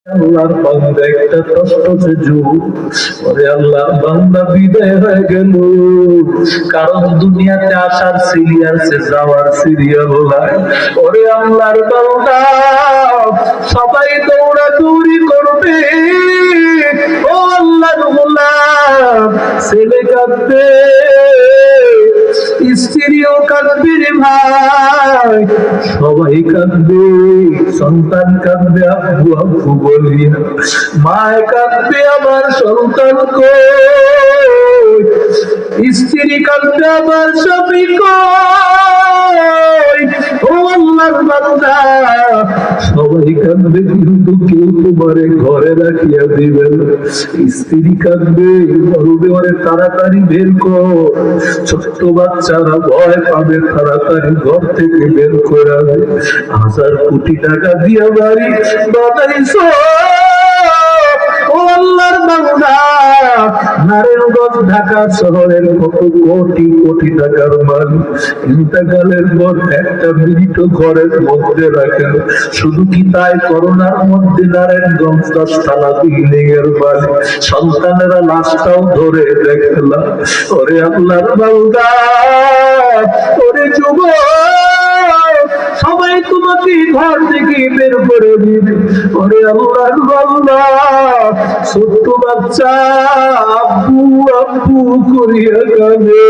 আল্লাহর বান্দা একটা টসটসে যুগ, ওরে আল্লাহর বান্দা বিদায় হয়ে গেল। কারণ দুনিয়াতে আসার সিরিয়াল সে যাওয়ার সিরিয়াল নাই। ওরে আল্লাহর বান্দা সবাই দৌড়াদৌড়ি করবে, ও আল্লাহর গোলাম ছেলে কাঁদবে, স্ত্রীও কাঁদবে রে ভাই, সবাই কাঁদবে, সন্তান কাঁদবে আব্বু আব্বু বলিয়া, মায় কাঁদবে আমার সন্তান কই, স্ত্রী কাঁদবে আমার স্বামী কই। ও আল্লাহর বান্দা সবাই কাঁদবে, কিন্তু কেউ তোমারে ঘরে রাখিয়া দিবে না। স্ত্রী কাঁদবে, বলবে ওরে তাড়াতাড়ি বের কর, ছোট্ট বাচ্চারা ভয় পাবে, তাড়াতাড়ি ঘর থেকে বের করাবে। 1000 কোটি টাকা দিয়া বাড়ি বানাইছো, ও আল্লাহর বান্দা নারায়ণগঞ্জ ঢাকা শহরের কত কোটি কোটি টাকার মালিক, ইন্তেকালের পর একটা মিনিটও ঘরের মধ্যে রাখেন। শুধু কি তাই, করোনার মধ্যে নারায়ণগঞ্জ 10 তলা বিল্ডিং এর মালিক, সন্তানেরা লাশটাও ধরে দেখলাম। ওরে আল্লাহর বান্দা, ওরে যুবক, সবাই তোমাকে ঘর থেকে বের করে দিবে। ওরে আল্লাহর বান্দা, ছোট্ট বাচ্চা আব্বু আব্বু করিয়া কাঁদে।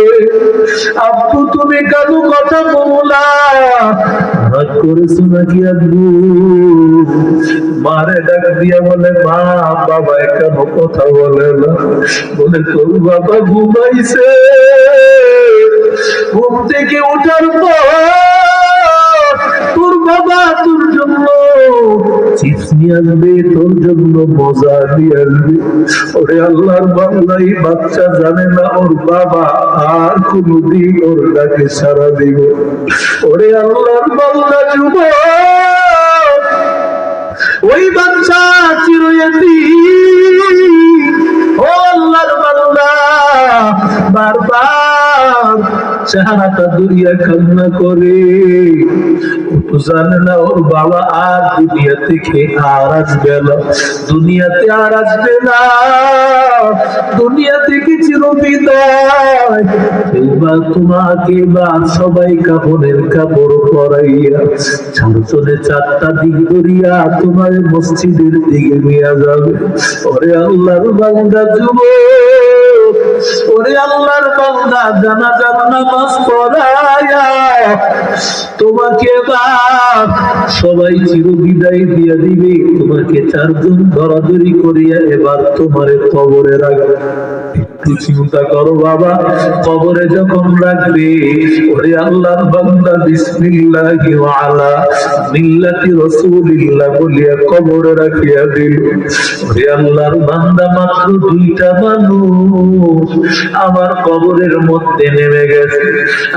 আব্বু তুমি কেন কথা বলা, রাগ করেছো নাকি আব্বু? মারে ডাক দিয়া বলে, মা বাবা কেন কথা বলে না? বলে তোর বাবা ঘুমাইছে, ঘুম থেকে ওঠার পর তোর বাবা তোর জন্য চিপস নিয়ে আসবে, তোর জন্য মজা নিয়ে আসবে। ওরে আল্লাহর বান্দা, এই বাচ্চা জানে না ওর বাবা আর কোনদিন ওর ডাকে সাড়া দিবে। ওরে আল্লাহর বান্দা যুবক, ওই বাচ্চা চিরয়তীম, ও আল্লাহর বান্দা বারবার চেহারাটা দুনিয়া কান্না করে। ও তো জানে না ওর বাবা আর দুনিয়া থেকে আর আসবে না, দুনিয়াতে আর আসবে না, দুনিয়া থেকে চিরবিদায়। এইবার তোমাকে বা সবাই কাপড়ের কাপড় পরাইয়া চারজনে 4টা দিক ধরিয়া তোমার মসজিদের দিকে নিয়ে যাবে। ওরে আল্লাহর বান্দা যুবক, ওরে আল্লাহর বান্দা জানাজার নামাজ পড়ায়া তোমাকে সবাই চিরবিদায় দিয়া দিবে। তোমাকে 4 জন ধরাধরি করিয়া এবার তোমারে কবরে রাখবে। একটু চিন্তা করো বাবা, কবরে যখন রাখবে, ওরে আল্লাহর বান্দা বিসমিল্লাহি ওয়া আলা মিল্লাতি রাসূলিল্লাহ বলিয়া কবরে রাখিয়া দিল। ওরে আল্লাহর বান্দা, মাত্র 2টা মানুষ আমার কবরের মধ্যে নেমে গেছে।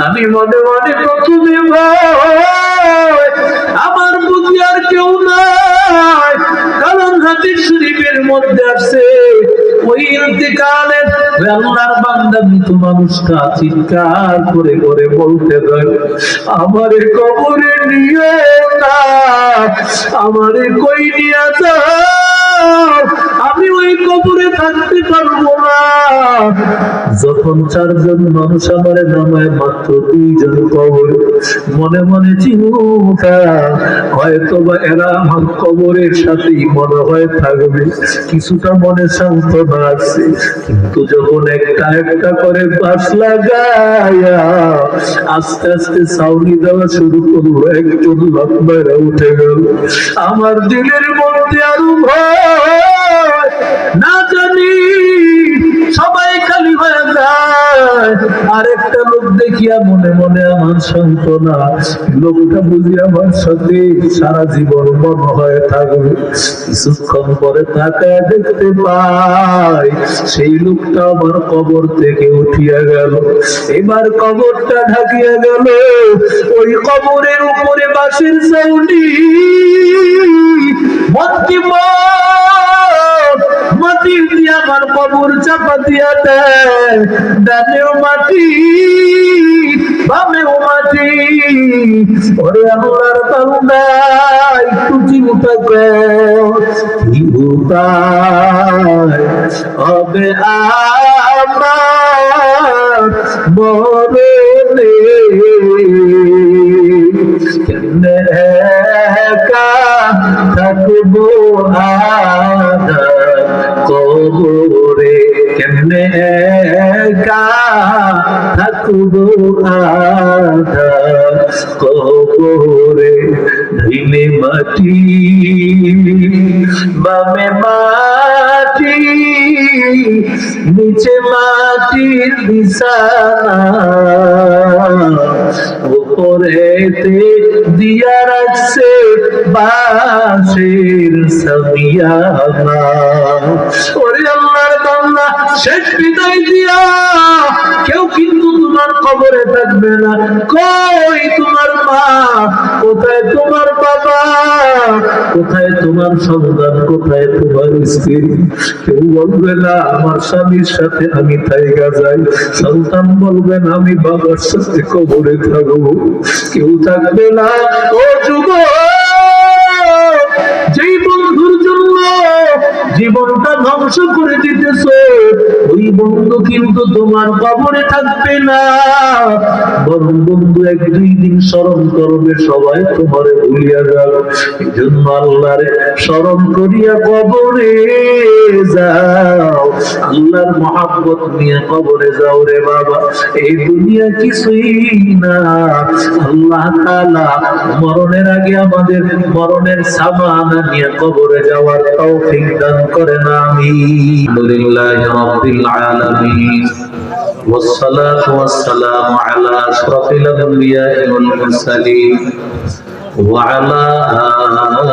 আমি মনে মনে প্রথমে ভয়, আমার বুঝি আর কেউ নাই, কারণ হাদিস শরীফের মধ্যে আছে ওই ইন্তেকালের আল্লাহর বান্দা মৃত মানুষটা চিৎকার করে করে বলতে থাকে, আমারে কবরে নিয়ে না, আমারে কই নিয়ে যাও, আমি ওই কবরে থাকতে পারবো না। যখন 4 জন মানুষ আমারে নামায়, মাত্র 2 জন কবরে। মনে মনে চিন্তা, হয়তো বা এরা আমার কবরের সাথেই মনে হয় থাকবে, কিছুটা মনে সান্ত্বনা আছে। কিন্তু যখন একটা একটা করে বাস লাগায়া আস্তে আস্তে সাউনি দেওয়া শুরু করলো, একজন লম্বারা উঠে গেল, আমার দিলের মধ্যে আরো ভয়, না জানি সবাই খালি হয়ে যায়। আরেকটা লোক দেখিয়া মনে মনে আমার সান্ত্বনা, লোকটা বুঝি আমার সাথে সারা জীবন মনে হয়ে থাকবে। কিছুক্ষণ পরে তাকায় দেখতে পাই সেই লোকটা আমার কবর থেকে উঠিয়া গেল। এবার কবরটা ঢাকিয়া গেল, ওই কবরের উপরে বাঁশের ছাউনি, মাটি দিয়ে আমার কবর চাপা দিয়া দেয়, ডানেও মাটি বামেও মাটি। ওরে আল্লাহর বান্দা একটু চিন্তা কর, কি উপায় হবে আমার মরণে, কেমনে একা থাকবো আঁধার কবরে, কেমনে একা থাকবো আঁধার কবরে। ঢিলে মাটি বামে মাটি, নিচে মাটির বিছানা, উপরেতে দিয়া রাখছে বাঁশের সামিয়ানা। ওরে আল্লাহর বান্দা, শেষ বিদায় দিয়া কেউ কিন্তু তোমার কবরে থাকবে না। কই তোমার মা, কোথায় তোমার বাবা, কোথায় তোমার সন্তান, কোথায় তোমার স্ত্রী? কেউ বলবে না আমার স্বামীর সাথে আমি থাইকা যাই, সন্তান বলবেন আমি বাবার সাথে কবরে থাকবো। কেউ থাকবে না। ও যুবক, যেই বন্ধুর জন্য জীবনটা ধ্বংস করে দিতেছ, ওই বন্ধু কিন্তু তোমার কবরে থাকবে না, বরং বন্ধু এক দুই দিন স্মরণ করবে, সবাই তোমারে ভুলিয়া যাবে। এই জন্য আল্লাহরে স্মরণ করিয়া কবরে যাও, আল্লাহর মহব্বত নিয়ে কবরে যাও রে বাবা। এই দুনিয়া কিছুই না। আল্লাহ তাআলা মরণের আগে আমাদের মরণের সামানা নিয়ে কবরে যাওয়ার তৌফিক দান করেন, আমিন। আলহামদুলিল্লাহি রাব্বিল আলামিন, والصلاة والسلام على أشرف الأنبياء والمرسلين وعلى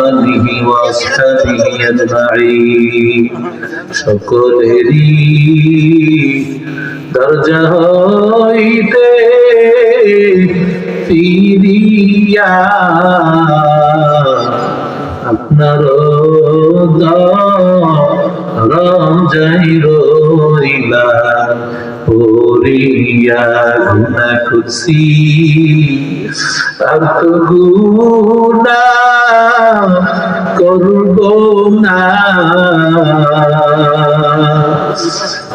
آله وأصحابه أجمعين। সকলেরই দরজা হইতে ফিরিয়া আপনার দরজায় রইলাম পড়িয়া, গুনাহ করছি আর তো গুনাহ করব না,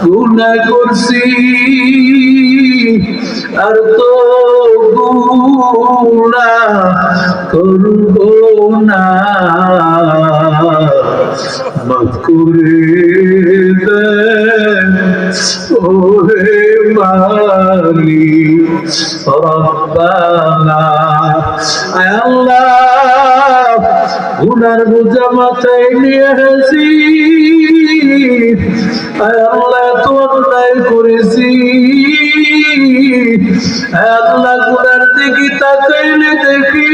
গুনাহ করছি আর তো গুনাহ করব না, মাফ করে দেন ওহে মালিক রব্বানা। আয় আল্লাহ, গুনার বোঝা মাথায় নিয়ে এসেছি, আয় আল্লাহ এত অন্যায় করেছি, আয় আল্লাহ গুনার দিকে তাকাইলে দেখি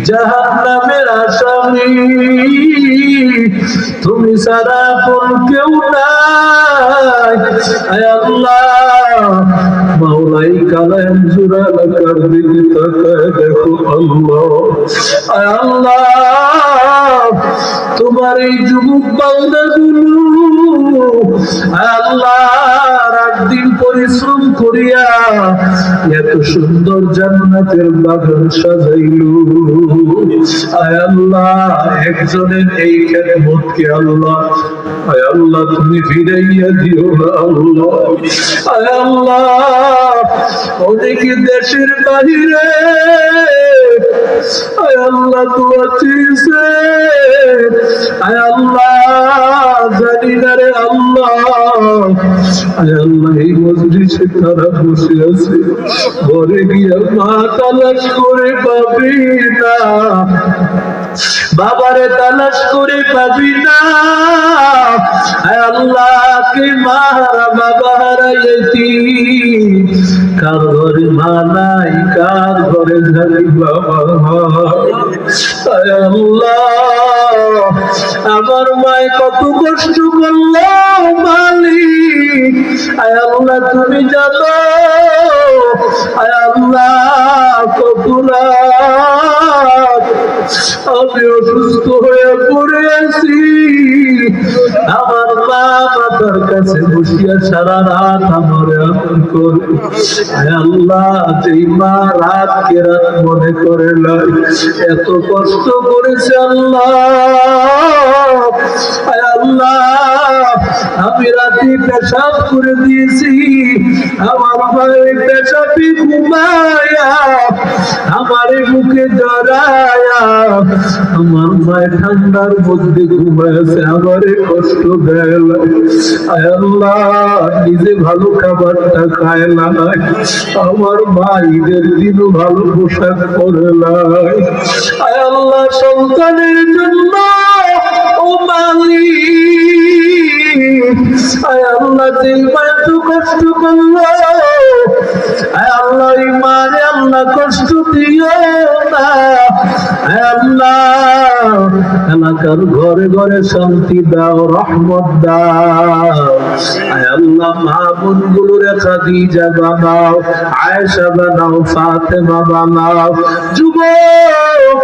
জাহান্নামের আসামি, তুমি ছাড়া আপন কেউ নাই। আয় আল্লাহ, মাওলাই কালাম জুরা লাকার দিকে তাকায় দেখো আল্লাহ। আয় আল্লাহ, তোমার এই যুবক বান্দাগুলো আয় আল্লাহ রাত দিন পরিশ্রম করিয়া এত সুন্দর জান্নাতের বাগান সাজাইলো। আয় আল্লাহ, একজনের এই খেদমতকে আল্লাহ আয় আল্লাহ তুমি ফিরাইয়া দিও না আল্লাহ। আয় আল্লাহ, অনেকে দেশের বাহিরে আয় আল্লাহ দোয়া চেয়েছে, আয় আল্লাহ জানি না রে আল্লাহ। আয় আল্লাহ, এই মজলিসে তারা বসে আছে, ঘরে গিয়া মা তালাশ করে পাবি না, বাবারে তালাশ করে পাবি না। আয় আল্লাহ, কে মা হারা বাবা হারাইছি, কার ঘরে মা নাই, কার ঘরে জানি বাবা। আয় আল্লাহ, আমার মায় কত কষ্ট করলো মালিক, আয় আল্লাহ তুমি জানো। আয় আল্লাহ, কত রাত আমি অসুস্থ হয়ে পড়ে আছি, আমার মা মাথা মাথার কাছে বসিয়া সারা রাত আমার আমল করে। আল্লাহ, যেই মা রাতকে রাত মনে করে নাই, এত কষ্ট করেছে আল্লাহ। আল্লাহ, আমি রাতে পেশাব করে দিয়েছি, আমার ভাই পেশাবি ঘুমায়া আমার বুকে জড়ায়া, আমার মায় ঠান্ডার মধ্যে ঘুমাইছে, আমারে কষ্ট দেয়। আল্লাহ, নিজে ভালো খাবারটা খায় না, আমার মা ঈদের দিনও ভালো পোশাক পরে নাই। আল্লাহ, সন্তানের জন্য ও মালিক, আল্লাহ যে এত কষ্ট করলো, আল্লাহ ইমানে আল্লাহ কষ্ট দিও না। আল্লাহ, এলাকার ঘরে ঘরে শান্তি দাও, রহমত দাও। আল্লাহ, মা বোন গুলোরে খাদিজা বানাও, আয়েশা বানাও, ফাতেমা বানাও। যুবক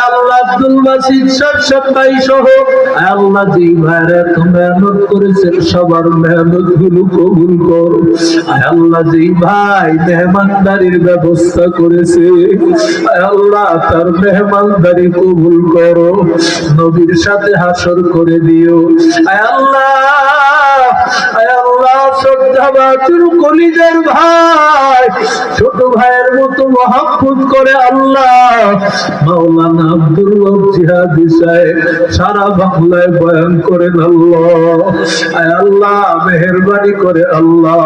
আল্লাহ, আব্দুল বাসিত সবাই সহ আল্লাহ যে ভাইরা এত মেহনত করেছেন, সবার মেহনত গুলো কবুল করো। আল্লাহ, যে ভাই মেহমানদারির ব্যবস্থা করেছে, আল্লাহ তার মেহমানদারি কবুল করো, নবীর সাথে হাসর করে দিও। আল্লাহ, আল্লাহ শ্রদ্ধাবাচুর কলিজার ভাই, ছোট ভাইয়ের মতো মহব্বত করে আল্লাহ মাওলানা আব্দুল রব জিহাদি সাহেব সারা বাংলায় বয়ান করেন আল্লাহ। আল্লাহ মেহেরবানি করে আল্লাহ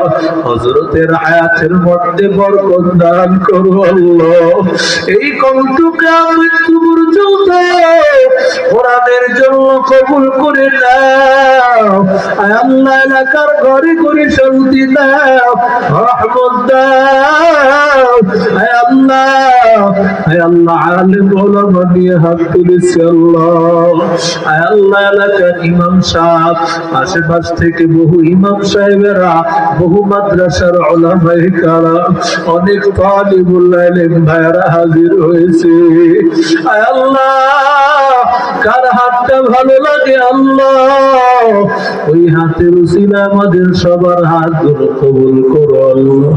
হযরতের হায়াতের মধ্যে বরকত দান করো আল্লাহ। এই কণ্ঠকে মৃত্যু পর্যন্ত কোরআনের জন্য কবুল করে নাও। আল্লাহ, এলাকার ঘরে ঘরে শান্তি দাও, রহমত দাও। আল্লাহ, আল্লাহ আলেম ওলামা নিয়ে হাত তুলেছে আল্লাহ। আল্লাহ, এলাকার ইমাম সাহেব, আশেপাশ থেকে বহু ইমাম সাহেবেরা, বহু মাদ্রাসার উলামায়ে কেরাম, অনেক তালিবুল ইলম ভাইরা হাজির হয়েছে। আল্লাহ, কার হাতটা ভালো লাগে আল্লাহ, ওই হাতের উসিলা আমাদের সবার হাত গুলো কবুল করো আল্লাহ।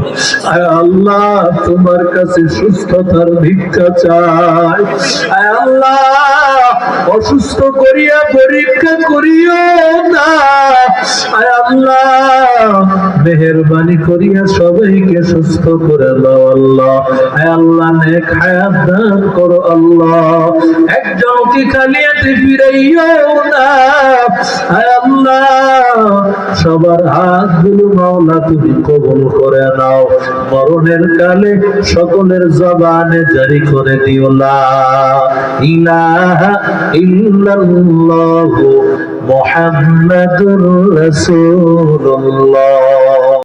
আল্লাহ, তোমার কাছে সুস্থতার ভিক্ষা চাই। আল্লাহ, অসুস্থ করিয়া পরীক্ষা করিও না। আল্লাহ, মেহেরবানি করিয়া সবাইকে সুস্থ করে দাও আল্লাহ। আল্লাহ, নেক হায়াত দান করো আল্লাহ, একজনকে খালিয়াতে ফিরাইও না। আল্লাহ, সবার হাত গুলো মাওলা তুমি কবুল করে নাও, মরণের কালে সকলের জবানে জারি করে দিও লা ইলাহা ইল্লাল্লাহু মুহাম্মাদুর রাসূলুল্লাহ।